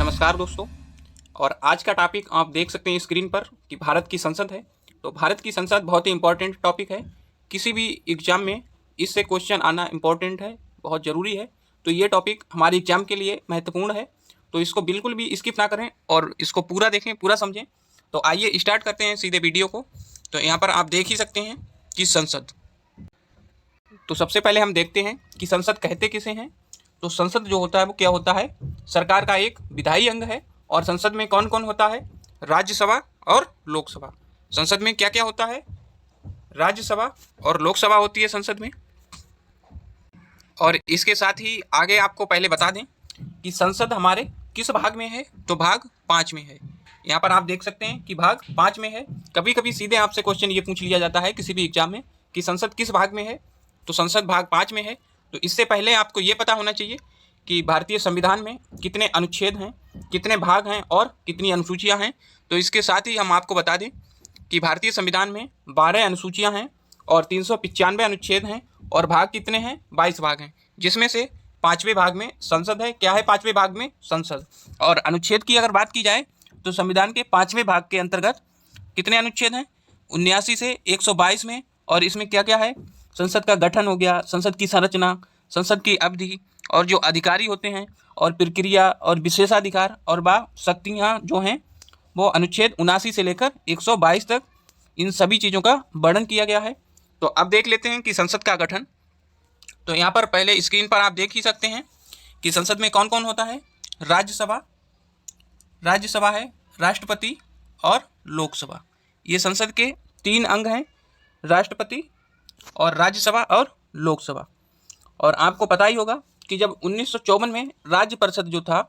नमस्कार दोस्तों। और आज का टॉपिक आप देख सकते हैं स्क्रीन पर कि भारत की संसद है। तो भारत की संसद बहुत ही इंपॉर्टेंट टॉपिक है। किसी भी एग्जाम में इससे क्वेश्चन आना इम्पॉर्टेंट है, बहुत ज़रूरी है। तो ये टॉपिक हमारे एग्जाम के लिए महत्वपूर्ण है, तो इसको बिल्कुल भी स्किप ना करें और इसको पूरा देखें, पूरा समझें। तो आइए स्टार्ट करते हैं सीधे वीडियो को। तो यहाँ पर आप देख ही सकते हैं कि संसद। तो सबसे पहले हम देखते हैं कि संसद कहते किसे हैं। तो संसद जो होता है वो क्या होता है, सरकार का एक विधायी अंग है। और संसद में कौन कौन होता है, राज्यसभा और लोकसभा। संसद में क्या क्या होता है, राज्यसभा और लोकसभा होती है संसद में। और इसके साथ ही आगे आपको पहले बता दें कि संसद हमारे किस भाग में है। तो भाग 5 में है। यहाँ पर आप देख सकते हैं कि भाग 5 में है। कभी कभी सीधे आपसे क्वेश्चन ये पूछ लिया जाता है किसी भी एग्जाम में कि संसद किस भाग में है। तो संसद भाग 5 में है। तो इससे पहले आपको ये पता होना चाहिए कि भारतीय संविधान में कितने अनुच्छेद हैं, कितने भाग हैं और कितनी अनुसूचियां हैं। तो इसके साथ ही हम आपको बता दें कि भारतीय संविधान में 12 अनुसूचियां हैं और 395 अनुच्छेद हैं और भाग कितने हैं, 22 भाग हैं, जिसमें से 5वें भाग में संसद है। क्या है 5वें भाग में, संसद। और अनुच्छेद की अगर बात की जाए तो संविधान के 5वें भाग के अंतर्गत कितने अनुच्छेद हैं, 79 से 122 में। और इसमें क्या क्या है, संसद का गठन हो गया, संसद की संरचना, संसद की अवधि और जो अधिकारी होते हैं और प्रक्रिया और विशेषाधिकार और शक्तियाँ जो हैं वो अनुच्छेद 79 से लेकर 122 तक इन सभी चीज़ों का वर्णन किया गया है। तो अब देख लेते हैं कि संसद का गठन। तो यहाँ पर पहले स्क्रीन पर आप देख ही सकते हैं कि संसद में कौन कौन होता है। राज्यसभा है, राष्ट्रपति और लोकसभा। ये संसद के 3 अंग हैं, राष्ट्रपति और राज्यसभा और लोकसभा। और आपको पता ही होगा कि जब 1954 में राज्य परिषद जो था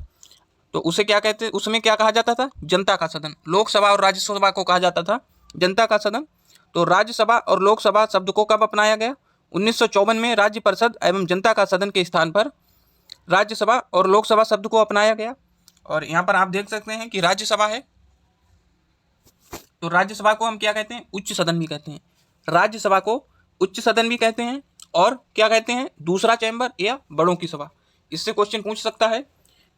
तो उसे क्या कहते, उसमें क्या कहा जाता था, जनता का सदन। लोकसभा और राज्यसभा को कहा जाता था जनता का सदन। तो राज्यसभा और लोकसभा शब्द को कब अपनाया गया, 1954 में राज्य परिषद एवं जनता का सदन के स्थान पर राज्यसभा और लोकसभा शब्द को अपनाया गया। और यहाँ पर आप देख सकते हैं कि राज्यसभा है, तो राज्यसभा को हम क्या कहते हैं, उच्च सदन भी कहते हैं। राज्यसभा को उच्च सदन भी कहते हैं और क्या कहते हैं, दूसरा चैम्बर या बड़ों की सभा। इससे क्वेश्चन पूछ सकता है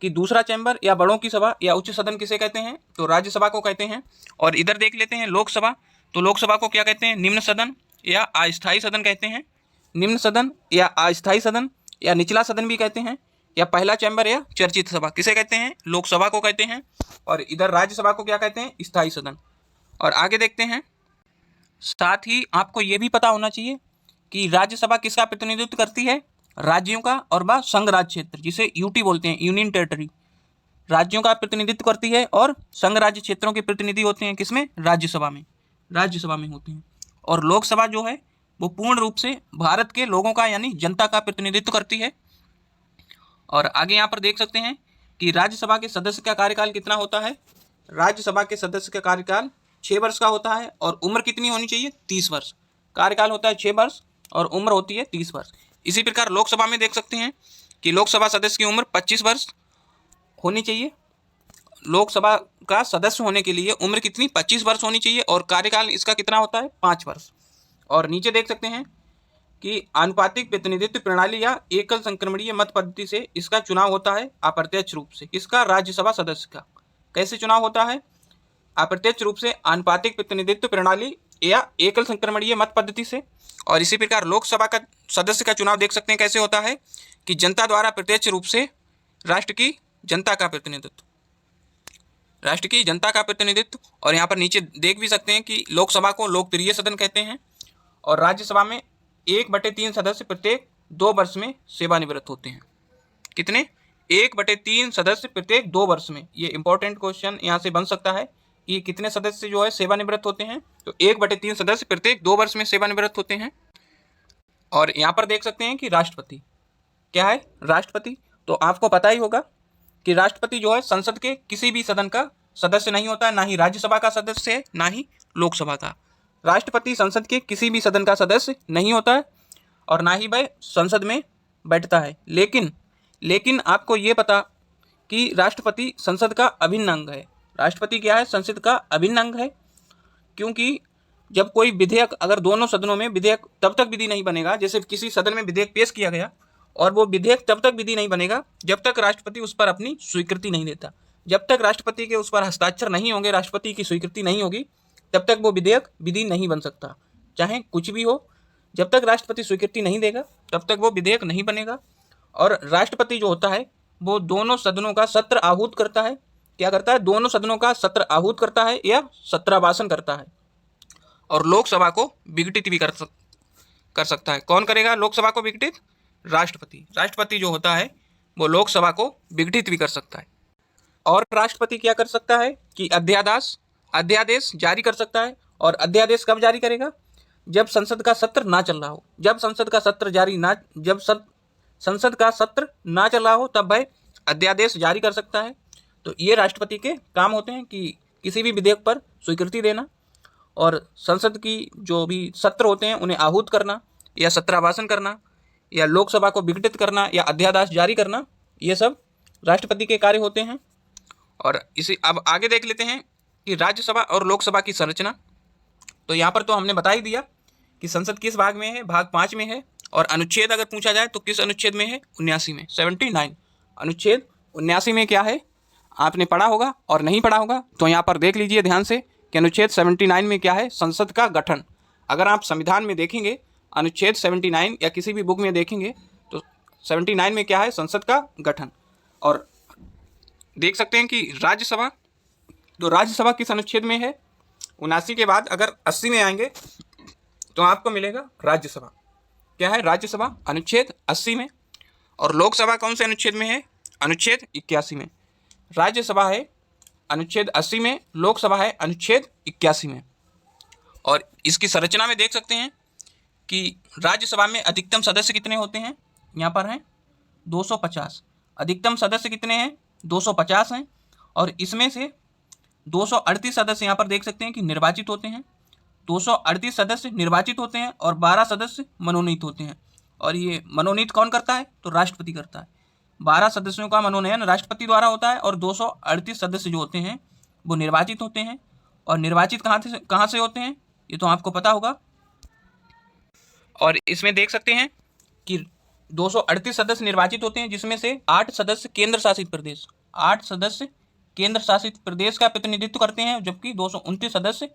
कि दूसरा चैम्बर या बड़ों की सभा या उच्च सदन किसे कहते हैं, तो राज्यसभा को कहते हैं। और इधर देख लेते हैं लोकसभा। तो लोकसभा को क्या कहते हैं, निम्न सदन या अस्थायी सदन कहते हैं। निम्न सदन या अस्थायी सदन या निचला सदन भी कहते हैं, या पहला चैम्बर या चर्चित सभा किसे कहते हैं, लोकसभा को कहते हैं। और इधर राज्यसभा को क्या कहते हैं, स्थायी सदन। और आगे देखते हैं, साथ ही आपको ये भी पता होना चाहिए कि राज्यसभा किसका प्रतिनिधित्व करती है, राज्यों का और संघ राज्य क्षेत्र, जिसे यूटी बोलते हैं, यूनियन टेरिटरी। राज्यों का प्रतिनिधित्व करती है और संघ राज्य क्षेत्रों के प्रतिनिधि होते हैं किसमें, राज्यसभा में होते हैं। और लोकसभा जो है वो पूर्ण रूप से भारत के लोगों का यानी जनता का प्रतिनिधित्व करती है। और आगे यहाँ पर देख सकते हैं कि राज्यसभा के सदस्य का कार्यकाल कितना होता है। राज्यसभा के सदस्य का कार्यकाल 6 वर्ष का होता है और उम्र कितनी होनी चाहिए, 30 वर्ष। कार्यकाल होता है 6 वर्ष और उम्र होती है 30 वर्ष। इसी प्रकार लोकसभा में देख सकते हैं कि लोकसभा सदस्य की उम्र 25 वर्ष होनी चाहिए। लोकसभा का सदस्य होने के लिए उम्र कितनी, 25 वर्ष होनी चाहिए और कार्यकाल इसका कितना होता है, 5 वर्ष। और नीचे देख सकते हैं कि आनुपातिक प्रतिनिधित्व प्रणाली या एकल संक्रमणीय मत पद्धति से इसका चुनाव होता है अप्रत्यक्ष रूप से। इसका राज्यसभा सदस्य का कैसे चुनाव होता है, अप्रत्यक्ष रूप से, आनुपातिक प्रतिनिधित्व प्रणाली या एकल संक्रमणीय मत पद्धति से। और इसी प्रकार लोकसभा का सदस्य का चुनाव देख सकते हैं कैसे होता है कि जनता द्वारा प्रत्यक्ष रूप से राष्ट्र की जनता का प्रतिनिधित्व। और यहाँ पर नीचे देख भी सकते हैं कि लोकसभा को लोकप्रिय सदन कहते हैं और राज्यसभा में 1/3 सदस्य प्रत्येक 2 वर्ष में सेवानिवृत्त होते हैं। कितने, 1/3 सदस्य प्रत्येक 2 वर्ष में। ये इंपॉर्टेंट क्वेश्चन यहाँ से बन सकता है कि कितने सदस्य जो है सेवानिवृत्त होते हैं, तो 1/3 सदस्य प्रत्येक 2 वर्ष में सेवानिवृत्त होते हैं। और यहाँ पर देख सकते हैं कि राष्ट्रपति क्या है, राष्ट्रपति। तो आपको पता ही होगा कि राष्ट्रपति जो है संसद के किसी भी सदन का सदस्य नहीं होता है, ना ही राज्यसभा का सदस्य है, ना ही लोकसभा का। राष्ट्रपति संसद के किसी भी सदन का सदस्य नहीं होता है और ना ही वह संसद में बैठता है। लेकिन आपको ये पता कि राष्ट्रपति संसद का अभिन्न अंग है। राष्ट्रपति क्या है, संसद का अभिन्न अंग है। क्योंकि जब कोई विधेयक, अगर दोनों सदनों में विधेयक तब तक विधि नहीं बनेगा, जैसे किसी सदन में विधेयक पेश किया गया और वो विधेयक तब तक विधि नहीं बनेगा जब तक राष्ट्रपति उस पर अपनी स्वीकृति नहीं देता। जब तक राष्ट्रपति के उस पर हस्ताक्षर नहीं होंगे, राष्ट्रपति की स्वीकृति नहीं होगी, तब तक वो विधेयक विधि नहीं बन सकता, चाहे कुछ भी हो। जब तक राष्ट्रपति स्वीकृति नहीं देगा तब तक वो विधेयक नहीं बनेगा। और राष्ट्रपति जो होता है वो दोनों सदनों का सत्र आहूत करता है। क्या करता है? दोनों सदनों का सत्र आहूत करता है या सत्राभाषण करता है। और लोकसभा को विघटित भी कर सकता है। कौन करेगा लोकसभा को विघटित? राष्ट्रपति। राष्ट्रपति जो होता है वो लोकसभा को विघटित भी कर सकता है। और राष्ट्रपति क्या कर सकता है कि अध्यादेश जारी कर सकता है। और अध्यादेश कब जारी करेगा? जब संसद का सत्र ना चल रहा हो। जब संसद का सत्र ना चल रहा हो तब वह अध्यादेश जारी कर सकता है। तो ये राष्ट्रपति के काम होते हैं कि किसी भी विधेयक पर स्वीकृति देना और संसद की जो भी सत्र होते हैं उन्हें आहूत करना या सत्राभाषण करना या लोकसभा को विघटित करना या अध्यादेश जारी करना, ये सब राष्ट्रपति के कार्य होते हैं। और इसी अब आगे देख लेते हैं कि राज्यसभा और लोकसभा की संरचना। तो यहाँ पर तो हमने बता ही दिया कि संसद किस भाग में है, भाग 5 में है। और अनुच्छेद अगर पूछा जाए तो किस अनुच्छेद में है? 79 में, 79। अनुच्छेद 79 में क्या है आपने पढ़ा होगा, और नहीं पढ़ा होगा तो यहाँ पर देख लीजिए ध्यान से कि अनुच्छेद 79 में क्या है? संसद का गठन। अगर आप संविधान में देखेंगे अनुच्छेद 79 या किसी भी बुक में देखेंगे तो 79 में क्या है? संसद का गठन। और देख सकते हैं कि राज्यसभा, तो राज्यसभा किस अनुच्छेद में है? 79 के बाद अगर 80 में आएंगे तो आपको मिलेगा राज्यसभा। क्या है? राज्यसभा अनुच्छेद 80 में। और लोकसभा कौन से अनुच्छेद में है? अनुच्छेद 81 में। राज्यसभा है अनुच्छेद 80 में, लोकसभा है अनुच्छेद 81 में। और इसकी संरचना में देख सकते हैं कि राज्यसभा में अधिकतम सदस्य कितने होते हैं? यहाँ पर हैं 250। अधिकतम सदस्य कितने हैं? 250 हैं। और इसमें से 238 सदस्य यहाँ पर देख सकते हैं कि निर्वाचित होते हैं। 238 सदस्य निर्वाचित होते हैं और 12 सदस्य मनोनीत होते हैं। और ये मनोनीत कौन करता है? तो राष्ट्रपति करता है। 12 सदस्यों का मनोनयन राष्ट्रपति द्वारा होता है और 238 सदस्य जो होते हैं वो निर्वाचित होते हैं। और निर्वाचित कहाँ से होते हैं ये तो आपको पता होगा। और इसमें देख सकते हैं कि 238 सदस्य निर्वाचित होते हैं, जिसमें से 8 सदस्य केंद्र शासित प्रदेश, 8 सदस्य केंद्र शासित प्रदेश का प्रतिनिधित्व करते हैं, जबकि 229 सदस्य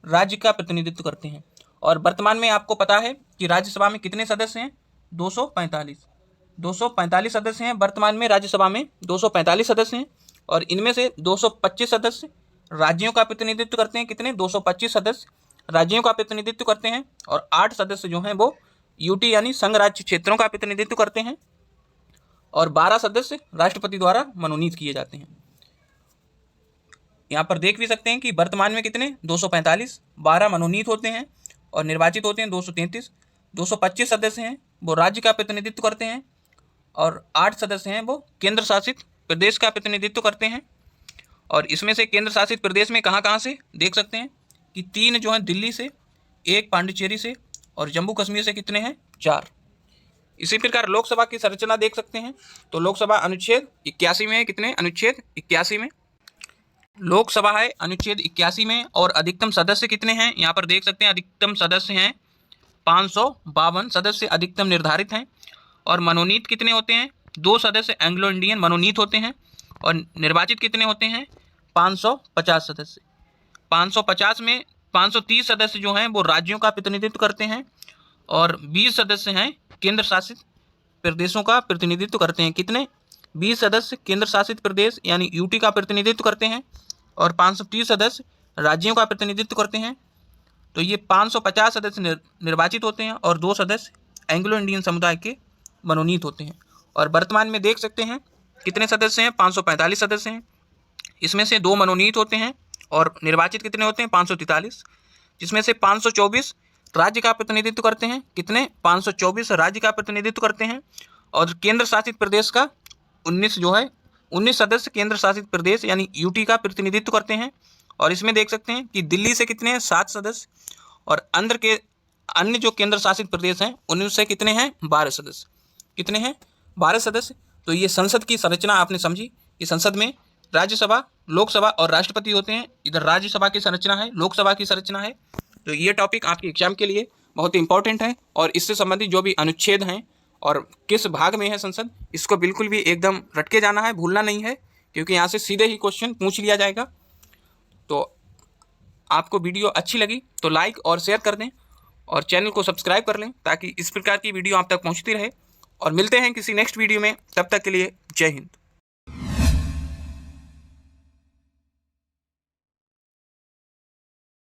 राज्य का प्रतिनिधित्व करते हैं। और वर्तमान में आपको पता है कि राज्यसभा में कितने सदस्य हैं? 245 सदस्य हैं वर्तमान में। राज्यसभा में 245 सदस्य हैं और इनमें से 225 सदस्य राज्यों का प्रतिनिधित्व करते हैं। कितने? 225 सदस्य राज्यों का प्रतिनिधित्व करते हैं और 8 सदस्य जो हैं वो यूटी यानी संघ राज्य क्षेत्रों का प्रतिनिधित्व करते हैं और 12 सदस्य राष्ट्रपति द्वारा मनोनीत किए जाते हैं। यहाँ पर देख भी सकते हैं कि वर्तमान में कितने? 245, 12 मनोनीत होते हैं और निर्वाचित होते हैं 233। 225 सदस्य हैं वो राज्य का प्रतिनिधित्व करते हैं और 8 सदस्य हैं वो केंद्र शासित प्रदेश का प्रतिनिधित्व करते हैं। और इसमें से केंद्र शासित प्रदेश में कहाँ से देख सकते हैं कि 3 जो हैं दिल्ली से, 1 पांडिचेरी से और जम्मू कश्मीर से कितने हैं? 4। इसी प्रकार लोकसभा की संरचना देख सकते हैं। तो लोकसभा अनुच्छेद 81 में है। कितने? अनुच्छेद 81 में लोकसभा है अनुच्छेद 81 में। और अधिकतम सदस्य कितने हैं? यहाँ पर देख सकते हैं अधिकतम सदस्य हैं 552 सदस्य अधिकतम निर्धारित हैं। और मनोनीत कितने होते हैं? 2 सदस्य एंग्लो इंडियन मनोनीत होते हैं। और निर्वाचित कितने होते हैं? 550 सदस्य। 550 में 530 सदस्य जो हैं वो राज्यों का प्रतिनिधित्व करते हैं और 20 सदस्य हैं केंद्र शासित प्रदेशों का प्रतिनिधित्व करते हैं। कितने? 20 सदस्य केंद्र शासित प्रदेश यानी यूटी का प्रतिनिधित्व करते हैं और 530 सदस्य राज्यों का प्रतिनिधित्व करते हैं। तो ये 550 सदस्य निर्वाचित होते हैं और 2 सदस्य एंग्लो इंडियन समुदाय के मनोनीत होते हैं। और वर्तमान में देख सकते हैं कितने सदस्य हैं? 545 सदस्य हैं। इसमें से 2 मनोनीत होते हैं और निर्वाचित कितने होते हैं? 543, जिसमें से 524 राज्य का प्रतिनिधित्व करते हैं। कितने? 524 राज्य का प्रतिनिधित्व करते हैं। और केंद्र शासित प्रदेश का 19 सदस्य केंद्र शासित प्रदेश यानी यूटी का प्रतिनिधित्व करते हैं। और इसमें देख सकते हैं कि दिल्ली से कितने हैं? 7 सदस्य और अन्य जो केंद्र शासित प्रदेश हैं उनसे कितने हैं? 12 सदस्य। कितने हैं? 12 सदस्य। तो ये संसद की संरचना आपने समझी कि संसद में राज्यसभा, लोकसभा और राष्ट्रपति होते हैं। इधर राज्यसभा की संरचना है, लोकसभा की संरचना है। तो ये टॉपिक आपके एग्जाम के लिए बहुत ही इंपॉर्टेंट है। और इससे संबंधित जो भी अनुच्छेद हैं और किस भाग में है संसद, इसको बिल्कुल भी एकदम रट के जाना है, भूलना नहीं है, क्योंकि यहाँ से सीधे ही क्वेश्चन पूछ लिया जाएगा। तो आपको वीडियो अच्छी लगी तो लाइक और शेयर कर दें और चैनल को सब्सक्राइब कर लें ताकि इस प्रकार की वीडियो आप तक पहुँचती रहे। और मिलते हैं किसी नेक्स्ट वीडियो में, तब तक के लिए जय हिंद।